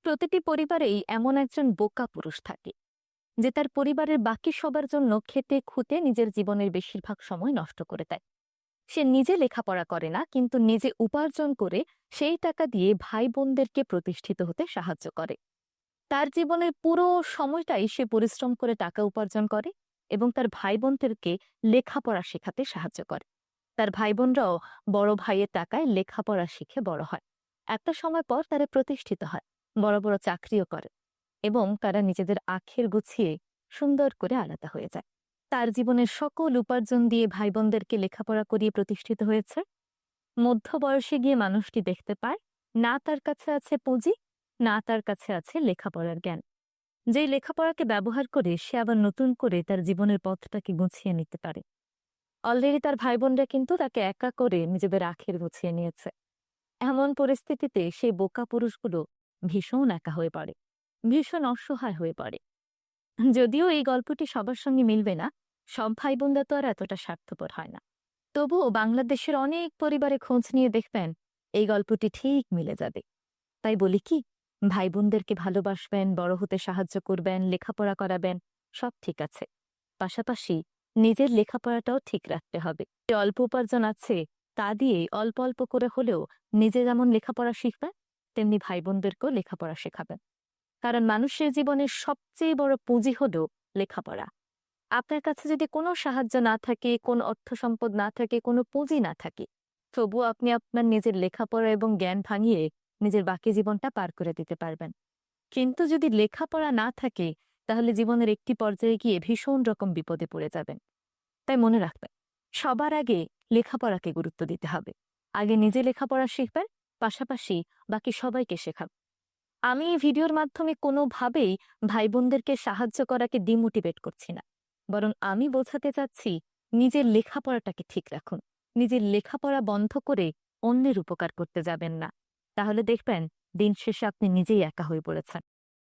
প্রতিটি পরিবারেই এমন একজন বোকা পুরুষ থাকে যে তার পরিবারের বাকি সবার জন্য খেটে খুঁটে নিজের জীবনের বেশিরভাগ সময় নষ্ট করে দেয়। সে নিজে লেখাপড়া করে না, কিন্তু নিজে উপার্জন করে সেই টাকা দিয়ে ভাই বোনদেরকে প্রতিষ্ঠিত হতে সাহায্য করে। তার জীবনের পুরো সময়টাই সে পরিশ্রম করে টাকা উপার্জন করে এবং তার ভাই বোনদেরকে লেখাপড়া শেখাতে সাহায্য করে। তার ভাই বোনরাও বড় ভাইয়ের টাকায় লেখাপড়া শিখে বড় হয়। একটা সময় পর তারা প্রতিষ্ঠিত হয়, বড় বড় চাকরিও করে এবং তারা নিজেদের আখের গুছিয়ে সুন্দর করে আলাদা হয়ে যায়। তার জীবনের সকল উপার্জন দিয়ে ভাই বোনদেরকে লেখাপড়া করিয়ে প্রতিষ্ঠিত হয়েছে। মধ্য বয়সে গিয়ে মানুষটি দেখতে পায়, না তার কাছে আছে পুঁজি, না তার কাছে আছে লেখাপড়ার জ্ঞান। যেই লেখাপড়াকে ব্যবহার করে সে আবার নতুন করে তার জীবনের পথটাকে গুছিয়ে নিতে পারে। অলরেডি তার ভাই বোনরা কিন্তু তাকে একা করে নিজেদের আখের গুছিয়ে নিয়েছে। এমন পরিস্থিতিতে সেই বোকা পুরুষগুলো ভীষণ একা হয়ে পড়ে, ভীষণ অসহায় হয়ে পড়ে। যদিও এই গল্পটি সবার সঙ্গে মিলবে না, সব ভাই বোনরা তো আর এতটা স্বার্থপর হয় না। তবুও বাংলাদেশের অনেক পরিবারে খোঁজ নিয়ে দেখবেন এই গল্পটি ঠিক মিলে যাবে। তাই বলি কি, ভাই বোনদেরকে ভালোবাসবেন, বড় হতে সাহায্য করবেন, লেখাপড়া করাবেন, সব ঠিক আছে। পাশাপাশি নিজের লেখাপড়াটাও ঠিক রাখতে হবে। যে অল্প উপার্জন আছে তা দিয়ে অল্প অল্প করে হলেও নিজে যেমন লেখাপড়া শিখবেন, তেমনি ভাই বোনদেরকেও লেখাপড়া শেখাবেন। কারণ মানুষের জীবনের সবচেয়ে বড় পুঁজি হলো লেখাপড়া। আপনার কাছে যদি কোনো সাহায্য না থাকে, কোনো অর্থ সম্পদ না থাকে, কোনো পুঁজি না থাকে, তবুও আপনি আপনার নিজের লেখাপড়া এবং জ্ঞান ভাঙিয়ে নিজের বাকি জীবনটা পার করে দিতে পারবেন। কিন্তু যদি লেখাপড়া না থাকে, তাহলে জীবনের একটি পর্যায়ে গিয়ে ভীষণ রকম বিপদে পড়ে যাবেন। তাই মনে রাখবেন, সবার আগে লেখাপড়াকে গুরুত্ব দিতে হবে। আগে নিজে লেখাপড়া শিখবেন, পাশাপাশি বাকি সবাইকে শেখাবেন। আমি এই ভিডিওর মাধ্যমে কোনোভাবেই ভাই বোনদেরকে সাহায্য করাকে ডিমোটিভেট করছি না, বরং আমি বোঝাতে চাচ্ছি নিজের লেখাপড়াটাকে ঠিক রাখুন। নিজের লেখাপড়া বন্ধ করে অন্যের উপকার করতে যাবেন না। তাহলে দেখবেন দিন শেষে আপনি নিজেই একা হয়ে পড়েছেন।